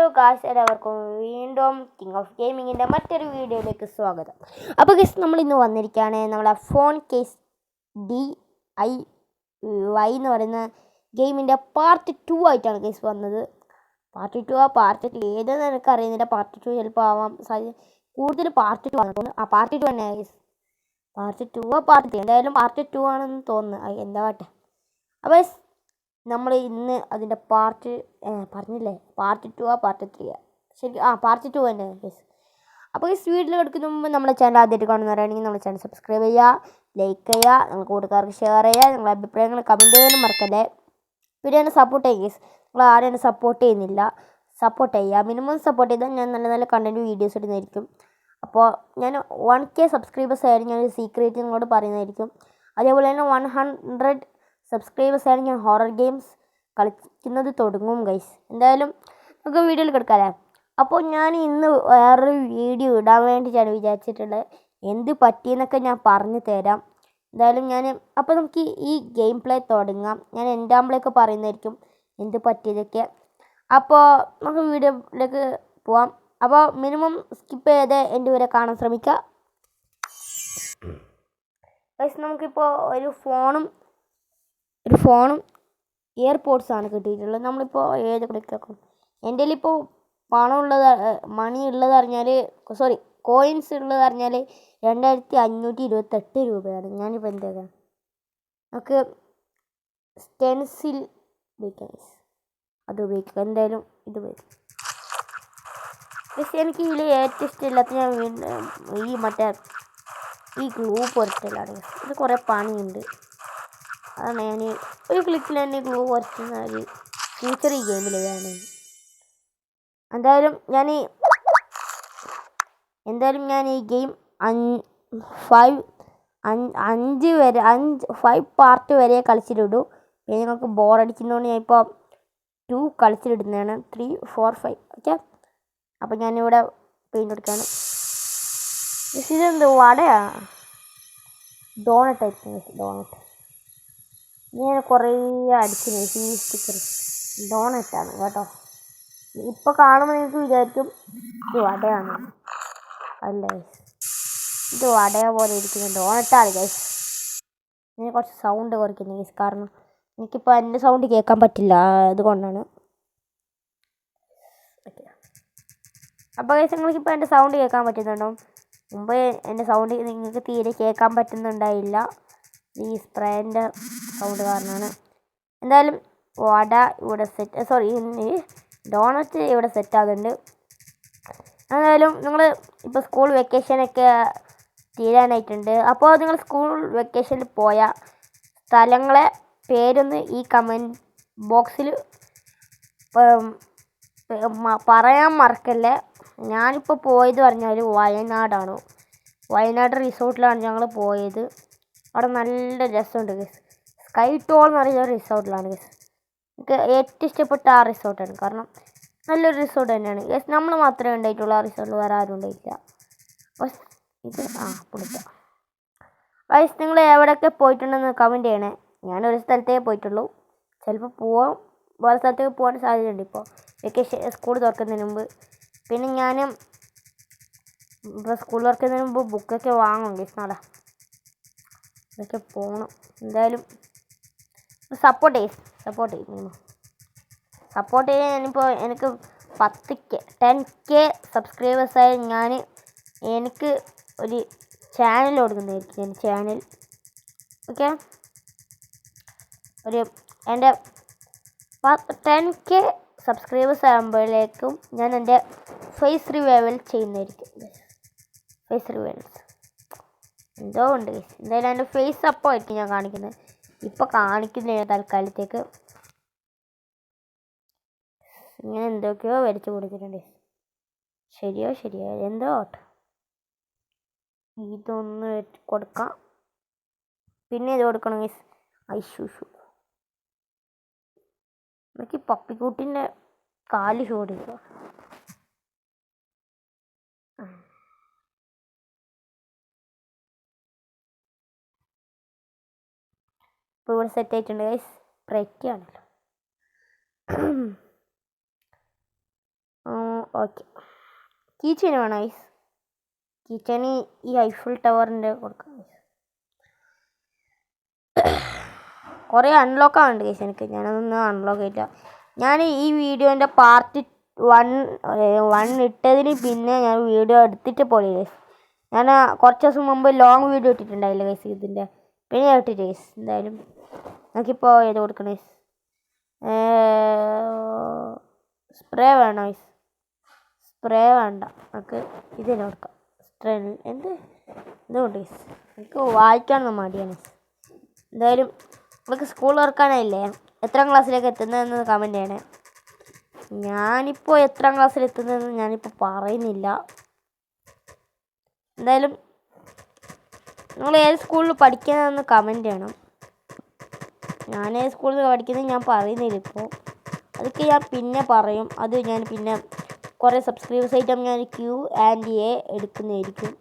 Hello guys, എല്ലാവർക്കും വീണ്ടും king of ഗെയിമിങ്ങിൻ്റെ മറ്റൊരു വീഡിയോയിലേക്ക് സ്വാഗതം. അപ്പോൾ ഗൈസ്, നമ്മൾ ഇന്ന് വന്നിരിക്കുകയാണ് നമ്മളെ ഫോൺ കേസ് DIY എന്ന് പറയുന്ന ഗെയിമിൻ്റെ പാർട്ട് 2 ആയിട്ടാണ് ഗൈസ് വന്നത്. പാർട്ട് 2 പാർട്ട് 3 ഏതെന്ന് എനിക്ക് അറിയുന്നില്ല. പാർട്ട് 2 ചിലപ്പോൾ ആവാം സാധ്യത കൂടുതൽ. പാർട്ട് 2 ആണ് തോന്നുന്നു. പാർട്ട് 2 തന്നെ ഗൈസ്. പാർട്ട് 2 പാർട്ട് 3 എന്തായാലും പാർട്ട് 2 ആണെന്ന് തോന്നുന്നു. എന്താ പാട്ടെ. അപ്പോൾ നമ്മൾ ഇന്ന് അതിൻ്റെ പറഞ്ഞില്ലേ, പാർട്ട് 2 പാർട്ട് 3 ശരി. പാർട്ട് 2 തന്നെ ഗൈസ്. അപ്പോൾ ഈ വീഡിയോ എടുക്കുന്ന മുമ്പ് നമ്മളെ ചാനൽ ആദ്യമായിട്ട് കാണുന്നവരാണെങ്കിൽ നമ്മുടെ ചാനൽ സബ്സ്ക്രൈബ് ചെയ്യുക, ലൈക്ക് ചെയ്യുക, നിങ്ങൾ കൂട്ടുകാർക്ക് ഷെയർ ചെയ്യുക, നിങ്ങളുടെ അഭിപ്രായങ്ങൾ കമൻറ്റ് ചെയ്യാനും മറക്കല്ലേ. പിന്നെ എന്നെ സപ്പോർട്ട് ചെയ്യുക ഗൈസ്. നിങ്ങൾ ആരും എന്നെ സപ്പോർട്ട് ചെയ്യുന്നില്ല, സപ്പോർട്ട് ചെയ്യുക. മിനിമം സപ്പോർട്ട് ചെയ്താൽ ഞാൻ നല്ല നല്ല കണ്ടൻറ്റ് വീഡിയോസ് ഇടുന്നതായിരിക്കും. അപ്പോൾ ഞാൻ 1K സബ്സ്ക്രൈബേഴ്സ് ആയാലും ഞാനൊരു സീക്രറ്റ് നിങ്ങളോട് പറയുന്നതായിരിക്കും. അതേപോലെ തന്നെ 100 സബ്സ്ക്രൈബേഴ്സ് ആയാലും ഞാൻ ഹൊറർ ഗെയിംസ് കളിക്കുന്നത് തുടങ്ങും ഗൈസ്. എന്തായാലും നമുക്ക് വീഡിയോയിൽ കിടക്കാമല്ലേ. അപ്പോൾ ഞാൻ ഇന്ന് വേറൊരു വീഡിയോ ഇടാൻ വേണ്ടിയിട്ടാണ് വിചാരിച്ചിട്ടുള്ളത്. എന്ത് പറ്റിയെന്നൊക്കെ ഞാൻ പറഞ്ഞു തരാം. എന്തായാലും അപ്പോൾ നമുക്ക് ഈ ഗെയിം പ്ലേ തുടങ്ങാം. ഞാൻ എൻഡാമ്പിളൊക്കെ പറയുന്നതായിരിക്കും എന്ത് പറ്റിയതൊക്കെ. അപ്പോൾ നമുക്ക് വീഡിയോയിലേക്ക് പോവാം. അപ്പോൾ മിനിമം സ്കിപ്പ് ചെയ്ത് എൻ്റെ വരെ കാണാൻ ശ്രമിക്കുക ഗൈസ്. നമുക്കിപ്പോൾ ഒരു ഫോണും എയർപോഡ്സാണ് കിട്ടിയിട്ടുള്ളത്. നമ്മളിപ്പോൾ ഏത് ക്ലിക്കാക്കും. എൻ്റെ കയ്യിലിപ്പോൾ മണി ഉള്ളത് അറിഞ്ഞാൽ കോയിൻസ് ഉള്ളത് അറിഞ്ഞാൽ 2528 രൂപയാണ്. ഞാനിപ്പോൾ എന്താക്കാം, നമുക്ക് സ്റ്റെൻസിൽ ഉപയോഗിക്കാം, അത് ഉപയോഗിക്കാം. എന്തായാലും ഇത് ഉപയോഗിക്കാം. പക്ഷേ എനിക്ക് ഇതിൽ ഏറ്റവും ഇഷ്ടമില്ലാത്ത ഈ ഗ്ലൂ പുരട്ടലാണ്. ഇത് കുറേ പണിയുണ്ട്. അതാണ് ഞാൻ ഒരു ക്ലിക്കിൽ തന്നെ ഗ്ലൂ പുരട്ടുന്ന ഒരു ഫീച്ചർ ഈ ഗെയിമിൽ വേണം. എന്തായാലും ഞാൻ ഈ ഗെയിം 5 പാർട്ട് വരെ കളിച്ചിട്ടുള്ളൂ. പിന്നെ നിങ്ങൾക്ക് ബോറടിക്കുന്നതുകൊണ്ട് ഞാൻ ഇപ്പോൾ 2 കളിച്ചിടുന്നതാണ്. 3, 4, 5 ഓക്കെ. അപ്പോൾ ഞാനിവിടെ പെയിൻ്റ് കൊടുക്കുകയാണ്. ഇതെന്ത് വടയാണ്? ഡോണറ്റ് ആയിരിക്കും. ഡോണറ്റ് ഞാൻ കുറേ അടിക്കുന്നു ഈ സ്റ്റിക്കർ. ഡോണറ്റാണ് കേട്ടോ. ഇപ്പോൾ കാണുമ്പോൾ നിങ്ങൾക്ക് വിചാരിക്കും ഇത് വടയാണ്. അല്ല ഗൈസ്, ഇത് വടയ പോലെ ഇരിക്കുന്ന ഡോണറ്റാണ് ഗൈസ്. ഞാൻ കുറച്ച് സൗണ്ട് കുറയ്ക്കുന്നു ഗൈസ്, കാരണം എനിക്കിപ്പോൾ എൻ്റെ സൗണ്ട് കേൾക്കാൻ പറ്റില്ല, അതുകൊണ്ടാണ്. അപ്പോൾ ഗൈസ്, നിങ്ങൾക്കിപ്പോൾ എൻ്റെ സൗണ്ട് കേൾക്കാൻ പറ്റുന്നുണ്ടോ? മുമ്പ് എൻ്റെ സൗണ്ട് നിങ്ങൾക്ക് തീരെ കേൾക്കാൻ പറ്റുന്നുണ്ടായില്ല, ഈ സ്പ്രേൻ്റെ സൗണ്ട് കാരണമാണ്. എന്തായാലും വട ഇവിടെ ഡോണറ്റ് ഇവിടെ സെറ്റ് ആകുന്നുണ്ട്. എന്തായാലും നിങ്ങൾ ഇപ്പോൾ സ്കൂൾ വെക്കേഷനൊക്കെ തീരാനായിട്ടുണ്ട്. അപ്പോൾ നിങ്ങൾ സ്കൂൾ വെക്കേഷനിൽ പോയ സ്ഥലങ്ങളെ പേരൊന്ന് ഈ കമൻറ്റ് ബോക്സിൽ പറയാൻ മറക്കല്ലേ. ഞാനിപ്പോൾ പോയത് പറഞ്ഞാൽ വയനാടാണ്. വയനാട് റിസോർട്ടിലാണ് ഞങ്ങൾ പോയത്. അവിടെ നല്ല രസമുണ്ട് ഗൈസ്. സ്കൈ ടോൾ എന്ന് പറയുന്ന റിസോർട്ടിലാണ് ഗൈസ്. എനിക്ക് ഏറ്റവും ഇഷ്ടപ്പെട്ട ആ റിസോർട്ടാണ്, കാരണം നല്ലൊരു റിസോർട്ട് തന്നെയാണ് ഗൈസ്. നമ്മൾ മാത്രമേ ഉണ്ടായിട്ടുള്ളൂ ആ റിസോർട്ടിൽ, വേറെ ആരും ഉണ്ടായിട്ടില്ല. ഇത് പൊളിക്കാം ഗൈസ്. നിങ്ങൾ എവിടെയൊക്കെ പോയിട്ടുണ്ടെന്ന് കമൻറ്റ് ചെയ്യണേ. ഞാനൊരു സ്ഥലത്തേ പോയിട്ടുള്ളൂ, ചിലപ്പോൾ വേറെ സ്ഥലത്തേക്ക് പോകാൻ സാധ്യതയുണ്ട് ഇപ്പോൾ വെക്കേഷൻ സ്കൂൾ തുറക്കുന്നതിന് മുമ്പ്. പിന്നെ ഇപ്പോൾ സ്കൂൾ തുറക്കുന്നതിന് മുമ്പ് ബുക്കൊക്കെ വാങ്ങും ഗൈസ്. നാളെ ഇതൊക്കെ പോകണം. എന്തായാലും സപ്പോർട്ട് ചെയ്യും. സപ്പോർട്ട് ചെയ്യാൻ ഞാനിപ്പോൾ എനിക്ക് 10K സബ്സ്ക്രൈബേഴ്സായി എനിക്ക് ഒരു ചാനൽ കൊടുക്കുന്നതായിരിക്കും. Channel okay. എൻ്റെ 10K സബ്സ്ക്രൈബേഴ്സ് ആകുമ്പോഴേക്കും ഞാൻ എൻ്റെ ഫേസ് റിവൈവൽ ചെയ്യുന്നതായിരിക്കും. ഫേസ് റിവൈവൽസ് എന്തോ ഉണ്ട് ഗൈസ്. എന്തായാലും എൻ്റെ ഫേസ് അപ്പോൾ ആയിരിക്കും ഞാൻ കാണിക്കുന്നത്. ഇപ്പോൾ കാണിക്കുന്ന തൽക്കാലത്തേക്ക് ഇങ്ങനെ എന്തൊക്കെയോ വരച്ച് കൊടുത്തിട്ടുണ്ട്. ശരിയോ എന്തോ ആട്ടെ. ഇതൊന്ന് കൊടുക്കാം. പിന്നെ ഇത് കൊടുക്കണം ഗൈസ്. ഐശൂഷു എനിക്ക് പപ്പിക്കുട്ടിൻ്റെ കാല് ഷോ കൊടുക്കുക. ഇപ്പോൾ ഇവിടെ സെറ്റ് ആയിട്ടുണ്ട് ഗൈസ്. പ്രറ്റിയാണല്ലോ. ഓക്കെ. കീച്ചന് വേണം ഗൈസ്. കീച്ചന് ഈ ഐഫിൾ ടവറിൻ്റെ കൊടുക്കാം. കുറേ അൺലോക്ക് ആവുന്നുണ്ട് ഗൈസ് എനിക്ക്. ഞാനതൊന്നും അൺലോക്ക് ചെയ്തില്ല. ഞാൻ ഈ വീഡിയോൻ്റെ പാർട്ട് 1 ഇട്ടതിന് പിന്നെ ഞാൻ വീഡിയോ എടുത്തിട്ട് പോയി ഗൈസ്. ഞാൻ കുറച്ച് ദിവസം മുമ്പ് ലോങ് വീഡിയോ ഇട്ടിട്ടുണ്ടായില്ല ഗൈസ് ഇതിൻ്റെ. പിന്നെ ഞാൻ ഇട്ടിട്ട് ഗൈസ്. എന്തായാലും നമുക്കിപ്പോൾ ഏത് കൊടുക്കണം ഗൈസ്? സ്പ്രേ വേണം ഗൈസ്. സ്പ്രേ വേണ്ട, നമുക്ക് ഇതിന് കൊടുക്കാം. എന്തുകൊണ്ട് ഗൈസ് എനിക്ക് വായിക്കാനൊന്നും മടിയാണ്. എന്തായാലും നമുക്ക് സ്കൂൾ തുറക്കാനായില്ലേ? എത്രാം ക്ലാസ്സിലേക്ക് എത്തുന്നതെന്ന് കമൻറ്റ് ചെയ്യണേ. ഞാനിപ്പോൾ എത്രാം ക്ലാസ്സിൽ എത്തുന്നതെന്ന് ഞാനിപ്പോൾ പറയുന്നില്ല. എന്തായാലും നിങ്ങൾ ഏത് സ്കൂളിൽ പഠിക്കുന്നതെന്ന് കമൻറ്റ് ചെയ്യണം. ഞാൻ ഏത് സ്കൂളിൽ പഠിക്കുന്നത് ഞാൻ പറയുന്നില്ല ഇപ്പോൾ. അതൊക്കെ ഞാൻ പിന്നെ പറയും. അത് ഞാൻ പിന്നെ കുറേ സബ്സ്ക്രൈബേഴ്സ് ആയിട്ട് ഞാൻ Q&A എടുക്കുന്നതായിരിക്കും.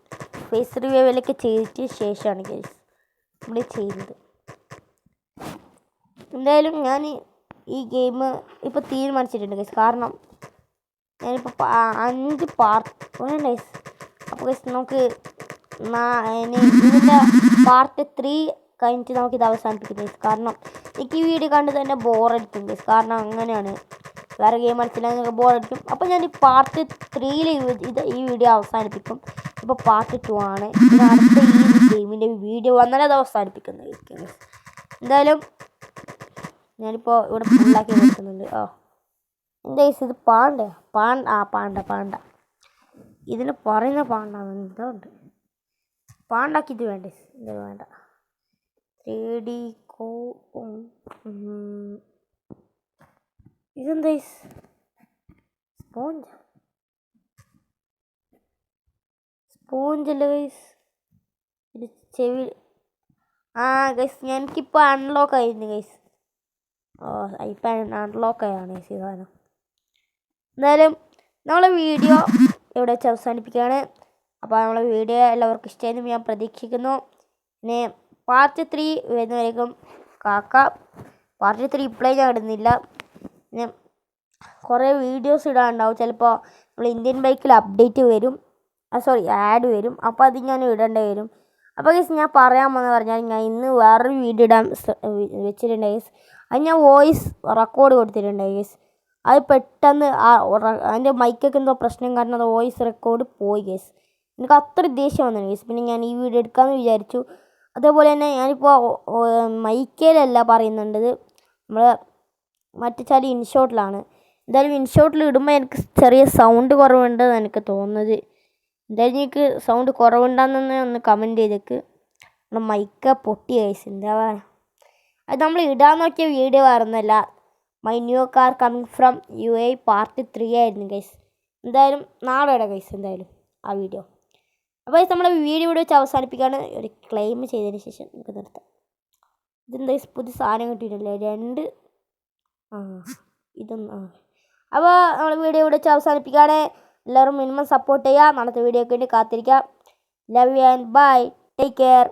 ഫേസ് റിവ്യൂവിലൊക്കെ ചെയ്തിട്ട് ശേഷമാണ് ഗൈസ് നമ്മൾ ചെയ്യുന്നത്. എന്തായാലും ഞാൻ ഈ ഗെയിം ഇപ്പോൾ തീരുമാനിച്ചിട്ടുണ്ട് ഗൈസ്. കാരണം ഞാനിപ്പോൾ 5 പാർട്ട് ഗൈസ്. അപ്പോൾ ഗൈസ് നമുക്ക് ഇതിൻ്റെ പാർട്ട് 3 കഴിഞ്ഞിട്ട് നമുക്കിത് അവസാനിപ്പിക്കും ഗൈസ്. കാരണം എനിക്ക് ഈ വീഡിയോ കണ്ട് തന്നെ ബോറടിക്കും ഗൈസ്. കാരണം അങ്ങനെയാണ്, വേറെ ഗെയിം കളിച്ചില്ലെങ്കിൽ ബോറടിക്കും. അപ്പോൾ ഞാൻ ഈ പാർട്ട് 3 ഈ വീഡിയോ അവസാനിപ്പിക്കും. ഇപ്പോൾ പാർട്ട് 2 ആണ്. അടുത്ത ഈ ഗെയിമിൻ്റെ വീഡിയോ വന്നാലേ അത് അവസാനിപ്പിക്കുന്നതായിരിക്കും ഗൈസ്. എന്തായാലും ഞാനിപ്പോൾ ഇവിടെ ഫുള്ളാക്കി നോക്കുന്നുണ്ട്. എന്താ ഗൈസ് ഇത്? പാണ്ട ഇതിന് പറയുന്ന പാണ്ടാണ്. എന്തുകൊണ്ട് പാണ്ടാക്കി ഇത് വേണ്ട? ഇത് വേണ്ട. 3D ഇതെന്താ സ്പോഞ്ചല്ല ഗൈസ്. ഇത് ചെവി. ഗൈസ് എനിക്കിപ്പോൾ അൺലോക്ക് ആയിരുന്നു ഗൈസ്. ഇപ്പം അൺലോക്ക് ആയാണ് ഗൈസ് ഈ സാധനം. എന്തായാലും നമ്മളെ വീഡിയോ ഇവിടെ വെച്ച് അവസാനിപ്പിക്കുകയാണ്. അപ്പോൾ നമ്മളെ വീഡിയോ എല്ലാവർക്കും ഇഷ്ടമായെന്ന് ഞാൻ പ്രതീക്ഷിക്കുന്നു. പിന്നെ പാർട്ട് 3 വരുന്നവരേക്കും പാർട്ട് 3 ഇപ്പോഴേ ഞാൻ ഇടുന്നില്ല. പിന്നെ കുറേ വീഡിയോസ് ഇടാനുണ്ടാവും. ചിലപ്പോൾ നമ്മൾ ഇന്ത്യൻ ബൈക്കിൽ അപ്ഡേറ്റ് വരും, ആഡ് വരും. അപ്പോൾ അത് ഞാൻ ഇടേണ്ടി വരും. അപ്പോൾ ഗൈസ് ഞാൻ പറയാമെന്ന് പറഞ്ഞാൽ ഞാൻ ഇന്ന് വേറൊരു വീഡിയോ ഇടാൻ വെച്ചിട്ടുണ്ട് ഗൈസ്. അത് ഞാൻ വോയിസ് റെക്കോർഡ് കൊടുത്തിട്ടുണ്ട് ഗൈസ്. അത് പെട്ടെന്ന് അതിൻ്റെ മൈക്കൊക്കെ എന്തോ പ്രശ്നം കാരണം അത് വോയിസ് റെക്കോർഡ് പോയി ഗൈസ്. എനിക്ക് അത്ര ദേഷ്യം വന്നു ഗൈസ്. പിന്നെ ഞാൻ ഈ വീഡിയോ എടുക്കാമെന്ന് വിചാരിച്ചു. അതേപോലെ തന്നെ ഞാനിപ്പോൾ മൈക്കയിലല്ല പറയുന്നുണ്ടത്, നമ്മൾ മറ്റേ ഇൻഷോട്ടിലാണ്. എന്തായാലും ഇൻഷോട്ടിൽ ഇടുമ്പോൾ എനിക്ക് ചെറിയ സൗണ്ട് കുറവുണ്ടെന്ന് എനിക്ക് തോന്നുന്നത്. എന്തായാലും എനിക്ക് സൗണ്ട് കുറവുണ്ടെന്ന് ഒന്ന് കമൻറ്റ് ചെയ്തേക്ക്. നമ്മുടെ മൈക്ക പൊട്ടി ഗൈസ്. എന്താ പറയുക, അത് നമ്മൾ ഇടാൻ നോക്കിയ വീഡിയോ വരുന്നല്ല. My new car coming from UAE part 3 ആയിരുന്നു ഗൈസ്. എന്തായാലും നാളെ ഇടാം ഗൈസ് എന്തായാലും ആ വീഡിയോ. അപ്പോൾ ഗൈസ് നമ്മളെ വീഡിയോ ഇവിടെ വെച്ച് അവസാനിപ്പിക്കുകയാണ്. ഒരു ക്ലെയിം ചെയ്തതിന് ശേഷം നമുക്ക് നിർത്താം. ഇതെന്താ പുതിയ സാധനം കിട്ടിയിട്ടില്ലേ? 2 ഇതൊന്നും. അപ്പോൾ നമ്മൾ വീഡിയോ ഇവിടെ വെച്ച് അവസാനിപ്പിക്കുകയാണ്. എല്ലാവരും മിനിമം സപ്പോർട്ട് ചെയ്യുക. നാളത്തെ വീഡിയോക്ക് വേണ്ടി കാത്തിരിക്കുക. Love you and bye. Take care.